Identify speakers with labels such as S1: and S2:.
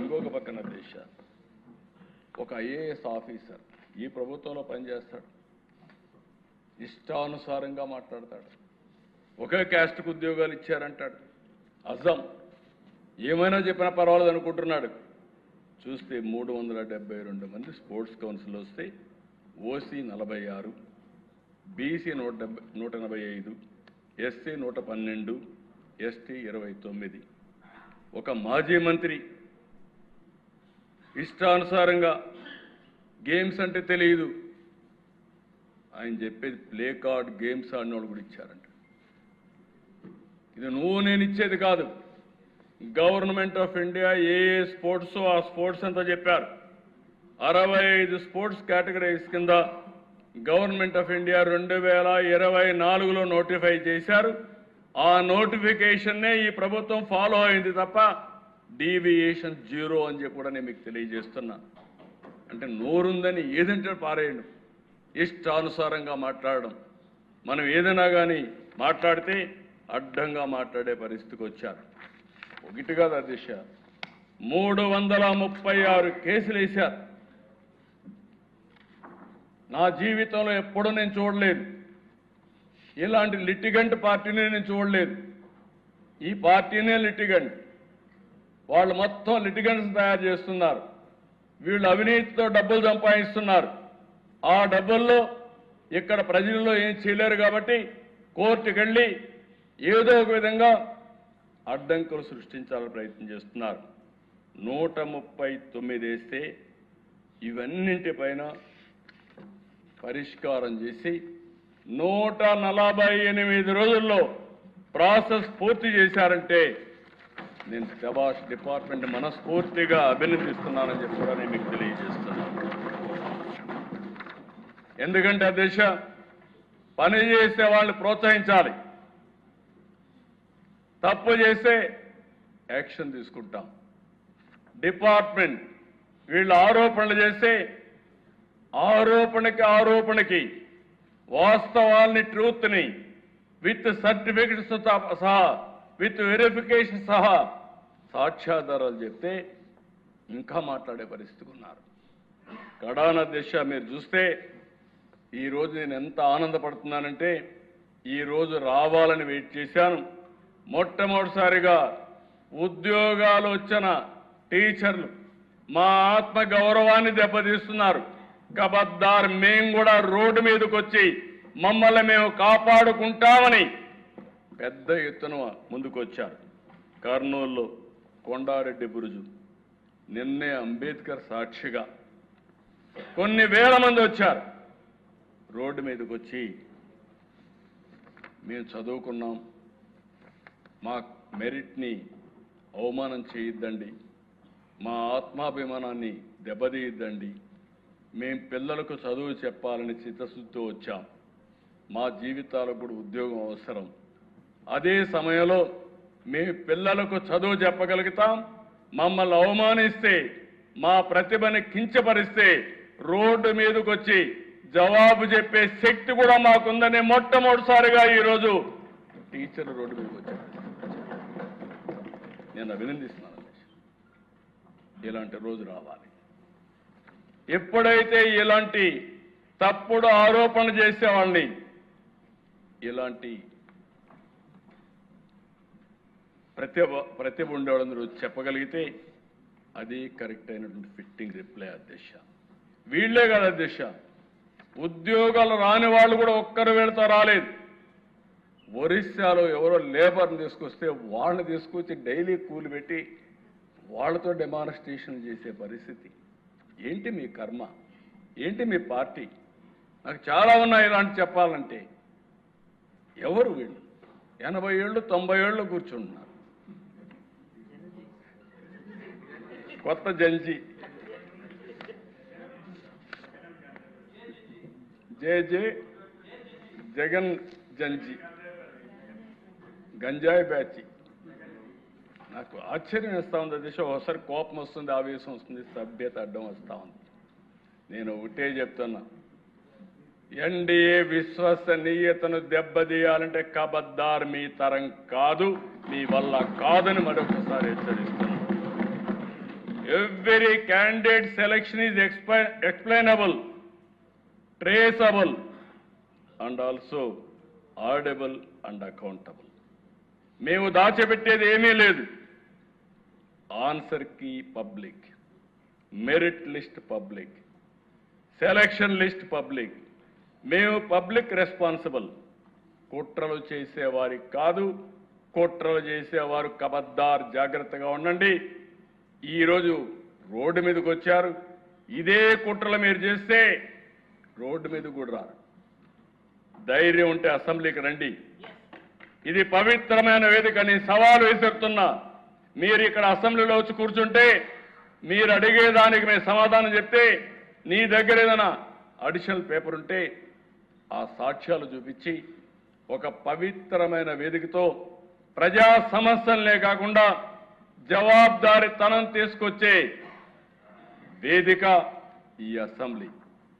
S1: ఇంకొక పక్కన దేశ ఒక ఐఏఎస్ ఆఫీసర్ ఈ ప్రభుత్వంలో పనిచేస్తాడు, ఇష్టానుసారంగా మాట్లాడతాడు, ఒకే క్యాస్ట్కు ఉద్యోగాలు ఇచ్చారంటాడు, అజం ఏమైనా చెప్పినా పర్వాలేదు అనుకుంటున్నాడు. చూస్తే 372 మంది స్పోర్ట్స్ కౌన్సిల్ వస్తే ఓసీ 46, బీసీ 185, ఎస్సీ 112, ఎస్టీ 29. ఒక మాజీ మంత్రి ఇష్టానుసారంగా గేమ్స్ అంటే తెలియదు, ఆయన చెప్పేది ప్లే కార్డ్ గేమ్స్ ఆడిన వాళ్ళు కూడా ఇచ్చారంట. ఇది నువ్వు నేను ఇచ్చేది కాదు, government of India A sports ఆ స్పోర్ట్స్ అంతా చెప్పారు. 65 స్పోర్ట్స్ కేటగిరీస్ కింద గవర్నమెంట్ ఆఫ్ ఇండియా 2024లో నోటిఫై చేశారు. ఆ నోటిఫికేషన్నే ఈ ప్రభుత్వం ఫాలో అయింది తప్ప డీవియేషన్ 0 అని చెప్పి కూడా నేను మీకు తెలియజేస్తున్నా. అంటే నోరుందని ఏదంటే పారేయడం, ఇష్టానుసారంగా మాట్లాడడం. మనం ఏదైనా కానీ మాట్లాడితే అడ్డంగా మాట్లాడే పరిస్థితికి వచ్చారు. ఒకటి కాదు అధ్యక్ష, 336 కేసులు వేశారు. నా జీవితంలో ఎప్పుడూ నేను చూడలేదు, ఇలాంటి లిటిగెంట్ పార్టీని నేను చూడలేదు. ఈ పార్టీనే లిటిగెంట్, వాళ్ళు మొత్తం లిటిగెంట్స్ తయారు చేస్తున్నారు. వీళ్ళు అవినీతితో డబ్బులు సంపాదిస్తున్నారు. ఆ డబ్బుల్లో ఇక్కడ ప్రజల్లో ఏం చేయలేరు కాబట్టి కోర్టుకు వెళ్ళి ఏదో ఒక విధంగా అడ్డంకులు సృష్టించాలని ప్రయత్నం చేస్తున్నారు. 139 వేస్తే ఇవన్నింటిపైన పరిష్కారం చేసి 148 రోజుల్లో ప్రాసెస్ పూర్తి చేశారంటే నేను శభాష్ డిపార్ట్మెంట్ మనస్ఫూర్తిగా అభినందిస్తున్నానని చెప్పి కూడా నేను మీకు తెలియజేస్తున్నాను. ఎందుకంటే అధ్యక్ష, పని చేసే వాళ్ళని ప్రోత్సహించాలి, తప్పు చేస్తే యాక్షన్ తీసుకుంటాం. డిపార్ట్మెంట్ వీళ్ళు ఆరోపణలు చేస్తే ఆరోపణకి వాస్తవాల్ని ట్రూత్ని విత్ సర్టిఫికెట్స్ సహా విత్ వెరిఫికేషన్ సహా సాక్ష్యాధారాలు చెప్తే ఇంకా మాట్లాడే పరిస్థితికి ఉన్నారు. కడాన దిశ మీరు చూస్తే ఈరోజు నేను ఎంత ఆనందపడుతున్నానంటే, ఈరోజు రావాలని వెయిట్ చేశాను. మొట్టమొదటిసారిగా ఉద్యోగాలు వచ్చిన టీచర్లు మా ఆత్మ గౌరవాన్ని దెబ్బతీస్తున్నారు. కబద్దార్, మేము కూడా రోడ్డు మీదకి వచ్చి మమ్మల్ని మేము కాపాడుకుంటామని పెద్ద ఎత్తున ముందుకొచ్చారు. కర్నూలులో కొండారెడ్డి బురుజు, నిన్నే అంబేద్కర్ సాక్షిగా కొన్ని వేల మంది వచ్చారు. రోడ్డు మీదకి వచ్చి మేము చదువుకున్నాం, మా మెరిట్ని అవమానం చేయొద్దండి, మా ఆత్మాభిమానాన్ని దెబ్బతీయద్దండి, మేం పిల్లలకు చదువు చెప్పాలని చిత్తశుద్ధితో వచ్చాం, మా జీవితాలకు కూడా ఉద్యోగం అవసరం, అదే సమయంలో మేము పిల్లలకు చదువు చెప్పగలుగుతాం, మమ్మల్ని అవమానిస్తే మా ప్రతిభని కించపరిస్తే రోడ్డు మీదకి వచ్చి జవాబు చెప్పే శక్తి కూడా మాకుందని మొట్టమొదటిసారిగా ఈరోజు టీచర్లు రోడ్డు మీదకి వచ్చారు. నేను అభినందిస్తున్నాను. ఇలాంటి రోజు రావాలి. ఎప్పుడైతే ఇలాంటి తప్పుడు ఆరోపణ చేసేవాళ్ళని ఇలాంటి ప్రతిభ ఉండేవాళ్ళందరూ చెప్పగలిగితే అది కరెక్ట్ అయినటువంటి ఫిట్టింగ్ రిప్లై అధ్యక్ష. వీళ్లే కాదు అధ్యక్ష, ఉద్యోగాలు రాని వాళ్ళు కూడా ఒక్కరు వెళ్తా రాలేదు. ఒరిస్సాలో ఎవరో లేబర్ని తీసుకొస్తే వాళ్ళని తీసుకొచ్చి డైలీ కూలి పెట్టి వాళ్ళతో డెమాన్స్ట్రేషన్ చేసే పరిస్థితి. ఏంటి మీ కర్మ, ఏంటి మీ పార్టీ? నాకు చాలా ఉన్నాయి ఇలాంటి చెప్పాలంటే. ఎవరు వీళ్ళు? 80 ఏళ్ళు 90 ఏళ్ళు కూర్చుంటున్నారు. కొత్త జంజీ జే జగన్ జంజీ గంజాయి బ్యాచి. నాకు ఆశ్చర్యం వేస్తూ ఉంది దిశ. ఒకసారి కోపం వస్తుంది, ఆవేశం వస్తుంది, సభ్యత అడ్డం వస్తూ ఉంది. నేను ఒకటే చెప్తున్నా, ఎన్డీఏ విశ్వసనీయతను దెబ్బతీయాలంటే కబద్దార్ మీ తరం కాదు, మీ వల్ల కాదని మరొకసారి హెచ్చరిస్తున్నాను. Every candidate selection is explainable, traceable, and also audible and accountable. మేము దాచిపెట్టేది ఏమీ లేదు. Answer key public, merit list public, selection list public. మేము పబ్లిక్ రెస్పాన్సిబుల్. కుట్రలు చేసేవారికి కాదు, కుట్రలు చేసేవారు కబద్దార్, జాగ్రత్తగా ఉండండి. ఈరోజు రోడ్డు మీదకి వచ్చారు. ఇదే కుట్రలు మీరు చేస్తే రోడ్డు మీద కూడా రారు. ధైర్యం ఉంటే అసెంబ్లీకి రండి. ఇది పవిత్రమైన వేదిక. నేను సవాలు విసురుతున్నా. మీరు ఇక్కడ అసెంబ్లీలో వచ్చి కూర్చుంటే మీరు అడిగేదానికి మేము సమాధానం చెప్తే, నీ దగ్గర ఏదైనా అడిషనల్ పేపర్ ఉంటే ఆ సాక్ష్యాలు చూపించి ఒక పవిత్రమైన వేదికతో ప్రజా సమస్యలనే కాకుండా జవాబుదారీతనం తీసుకొచ్చే వేదిక ఈ అసెంబ్లీ.